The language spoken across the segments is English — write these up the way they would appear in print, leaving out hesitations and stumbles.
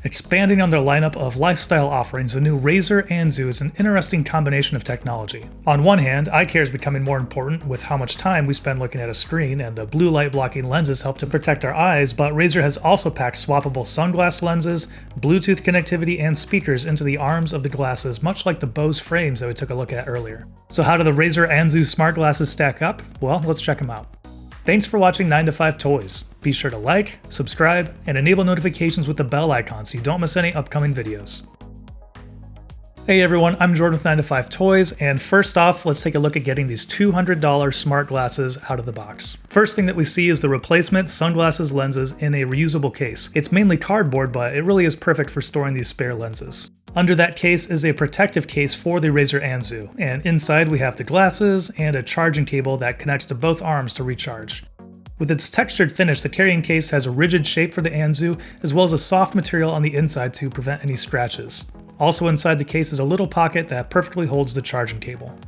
Expanding on their lineup of lifestyle offerings, the new Razer Anzu is an interesting combination of technology. On one hand, eye care is becoming more important with how much time we spend looking at a screen, and the blue light blocking lenses help to protect our eyes, but Razer has also packed swappable sunglass lenses, Bluetooth connectivity, and speakers into the arms of the glasses, much like the Bose frames that we took a look at earlier. So how do the Razer Anzu smart glasses stack up? Well, let's check them out. Thanks for watching 9 to 5 Toys. Be sure to like, subscribe, and enable notifications with the bell icon so you don't miss any upcoming videos. Hey everyone, I'm Jordan with 9 to 5 Toys, and first off, let's take a look at getting these $200 smart glasses out of the box. First thing that we see is the replacement sunglasses lenses in a reusable case. It's mainly cardboard, but it really is perfect for storing these spare lenses. Under that case is a protective case for the Razer Anzu, and inside we have the glasses and a charging cable that connects to both arms to recharge. With its textured finish, the carrying case has a rigid shape for the Anzu, as well as a soft material on the inside to prevent any scratches. Also inside the case is a little pocket that perfectly holds the charging cable.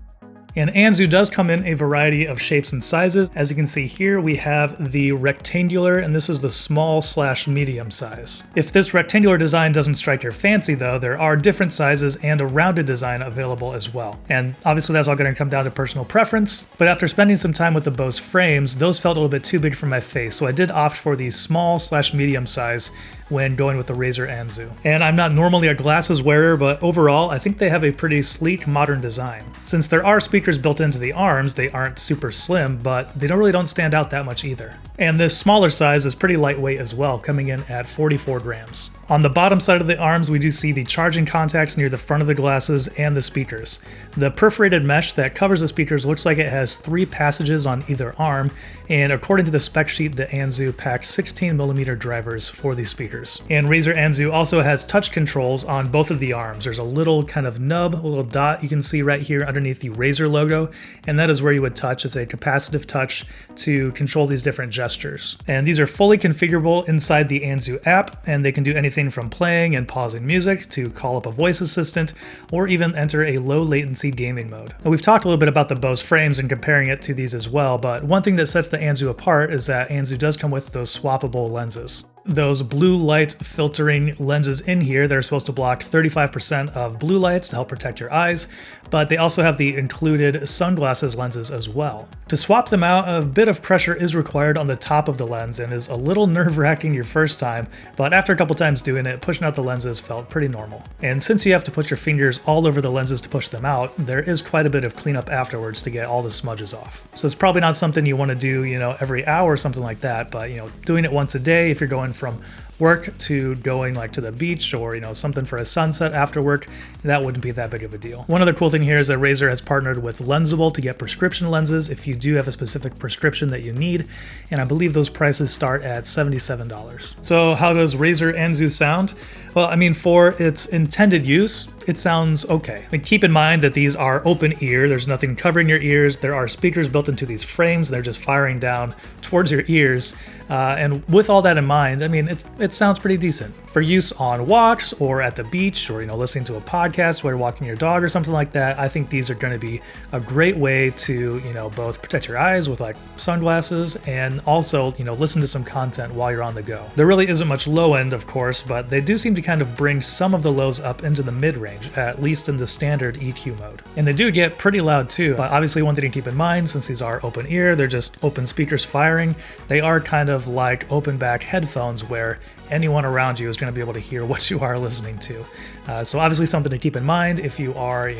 And Anzu does come in a variety of shapes and sizes. As you can see here, we have the rectangular, and this is the small/medium size. If this rectangular design doesn't strike your fancy though, there are different sizes and a rounded design available as well. And obviously that's all going to come down to personal preference, but after spending some time with the Bose frames, those felt a little bit too big for my face, so I did opt for the small/medium size when going with the Razer Anzu. And I'm not normally a glasses wearer, but overall, I think they have a pretty sleek, modern design. Since there are speakers built into the arms, they aren't super slim, but they don't stand out that much either. And this smaller size is pretty lightweight as well, coming in at 44 grams. On the bottom side of the arms, we do see the charging contacts near the front of the glasses and the speakers. The perforated mesh that covers the speakers looks like it has 3 passages on either arm, and according to the spec sheet, the Anzu packs 16mm drivers for these speakers. And Razer Anzu also has touch controls on both of the arms. There's a little kind of nub, a little dot you can see right here underneath the Razer logo, and that is where you would touch. It's a capacitive touch to control these different gestures. And these are fully configurable inside the Anzu app, and they can do anything from playing and pausing music to call up a voice assistant, or even enter a low latency gaming mode. Now, we've talked a little bit about the Bose frames and comparing it to these as well, but one thing that sets the Anzu apart is that Anzu does come with those swappable lenses. Those blue light filtering lenses in here, they're supposed to block 35% of blue lights to help protect your eyes, but they also have the included sunglasses lenses as well. To swap them out, a bit of pressure is required on the top of the lens and is a little nerve-wracking your first time, but after a couple times doing it, pushing out the lenses felt pretty normal. And since you have to put your fingers all over the lenses to push them out, there is quite a bit of cleanup afterwards to get all the smudges off. So it's probably not something you want to do, every hour or something like that, but doing it once a day if you're going from work to going to the beach or something for a sunset after work, that wouldn't be that big of a deal. One other cool thing here is that Razer has partnered with Lensable to get prescription lenses if you do have a specific prescription that you need, and I believe those prices start at $77. So how does Razer Anzu sound? Well, for its intended use, it sounds okay. Keep in mind that these are open ear, there's nothing covering your ears, there are speakers built into these frames, they're just firing down towards your ears, and with all that in mind, it sounds pretty decent. For use on walks or at the beach or listening to a podcast while you're walking your dog or something like that, I think these are going to be a great way to both protect your eyes with sunglasses and also listen to some content while you're on the go. There really isn't much low end, of course, but they do seem to kind of bring some of the lows up into the mid-range, at least in the standard EQ mode. And they do get pretty loud too, but obviously one thing to keep in mind, since these are open ear, they're just open speakers firing, they are kind of like open back headphones where anyone around you is going to be able to hear what you are listening to. So obviously something to keep in mind if you are,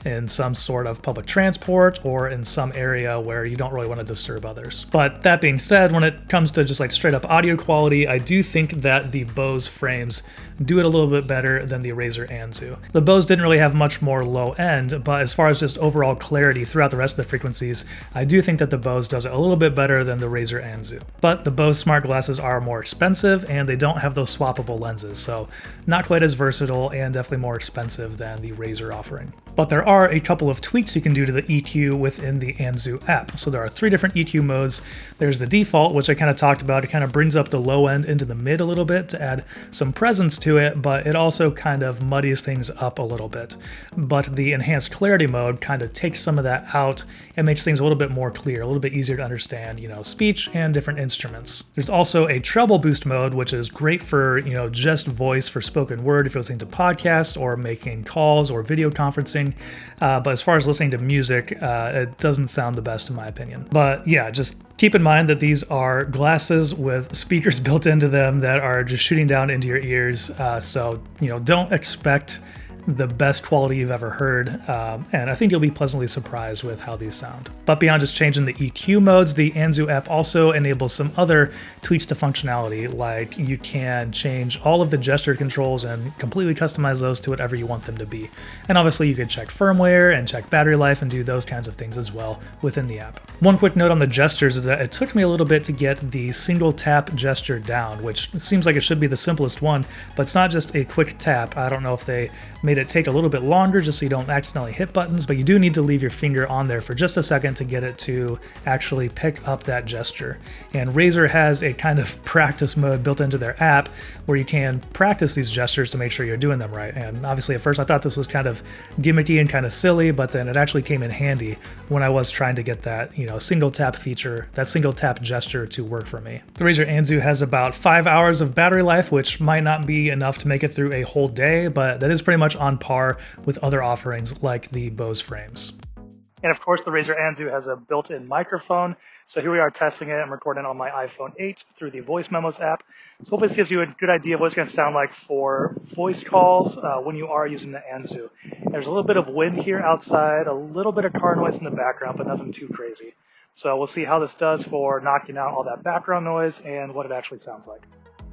in some sort of public transport or in some area where you don't really want to disturb others. But that being said, when it comes to just straight up audio quality, I do think that the Bose frames do it a little bit better than the Razer Anzu. The Bose didn't really have much more low end, but as far as just overall clarity throughout the rest of the frequencies, I do think that the Bose does it a little bit better than the Razer Anzu. But the Bose smart glasses are more expensive and they don't have those swappable lenses, so not quite as versatile and definitely more expensive than the Razer offering. But there are a couple of tweaks you can do to the EQ within the Anzu app. So there are 3 different EQ modes. There's the default, which I kind of talked about. It kind of brings up the low end into the mid a little bit to add some presence to it, but it also kind of muddies things up a little bit. But the enhanced clarity mode kind of takes some of that out and makes things a little bit more clear, a little bit easier to understand, speech and different instruments. There's also a treble boost mode, which is great for, just voice for spoken word if you're listening to podcasts or making calls or video conferencing. But as far as listening to music, it doesn't sound the best in my opinion. But yeah, just keep in mind that these are glasses with speakers built into them that are just shooting down into your ears. So, don't expect the best quality you've ever heard, and I think you'll be pleasantly surprised with how these sound. But beyond just changing the EQ modes, the Anzu app also enables some other tweaks to functionality, like you can change all of the gesture controls and completely customize those to whatever you want them to be. And obviously you can check firmware and check battery life and do those kinds of things as well within the app. One quick note on the gestures is that it took me a little bit to get the single tap gesture down, which seems like it should be the simplest one, but it's not just a quick tap. I don't know if they made it take a little bit longer just so you don't accidentally hit buttons, but you do need to leave your finger on there for just a second to get it to actually pick up that gesture. And Razer has a kind of practice mode built into their app where you can practice these gestures to make sure you're doing them right. And obviously at first I thought this was kind of gimmicky and kind of silly, but then it actually came in handy when I was trying to get that, single tap feature, that single tap gesture to work for me. The Razer Anzu has about 5 hours of battery life, which might not be enough to make it through a whole day, but that is pretty much on par with other offerings like the Bose frames. And of course, the Razer Anzu has a built-in microphone. So here we are testing it. I'm recording on my iPhone 8 through the Voice Memos app. So hopefully this gives you a good idea of what it's going to sound like for voice calls when you are using the Anzu. There's a little bit of wind here outside, a little bit of car noise in the background, but nothing too crazy. So we'll see how this does for knocking out all that background noise and what it actually sounds like.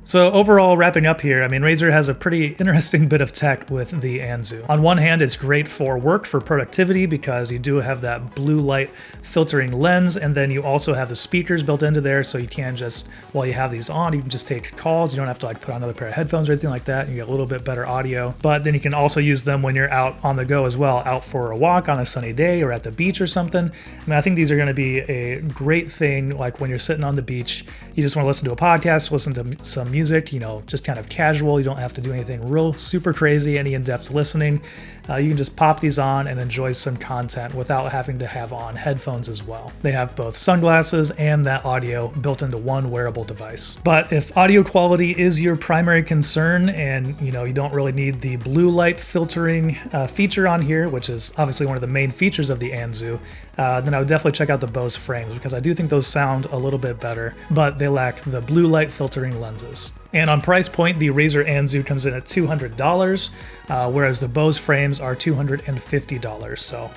So overall, wrapping up here, Razer has a pretty interesting bit of tech with the Anzu. On one hand, it's great for work, for productivity, because you do have that blue light filtering lens, and then you also have the speakers built into there, so you can just, while you have these on, you can just take calls. You don't have to put on another pair of headphones or anything like that. You get a little bit better audio. But then you can also use them when you're out on the go as well, out for a walk on a sunny day or at the beach or something. I think these are going to be a great thing, like when you're sitting on the beach, you just want to listen to a podcast, listen to some music, just kind of casual. You don't have to do anything real super crazy, any in-depth listening. You can just pop these on and enjoy some content without having to have on headphones as well. They have both sunglasses and that audio built into one wearable device. But if audio quality is your primary concern and you don't really need the blue light filtering feature on here, which is obviously one of the main features of the Anzu, then I would definitely check out the Bose frames, because I do think those sound a little bit better, but they lack the blue light filtering lenses. And on price point, the Razer Anzu comes in at $200, whereas the Bose frames are $250. So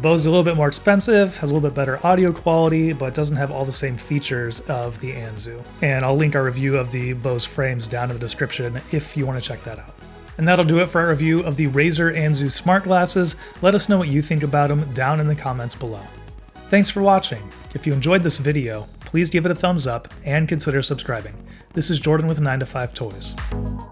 Bose is a little bit more expensive, has a little bit better audio quality, but doesn't have all the same features of the Anzu. And I'll link our review of the Bose frames down in the description if you want to check that out. And that'll do it for our review of the Razer Anzu smart glasses. Let us know what you think about them down in the comments below. Thanks for watching. If you enjoyed this video, please give it a thumbs up and consider subscribing. This is Jordan with 9to5 Toys.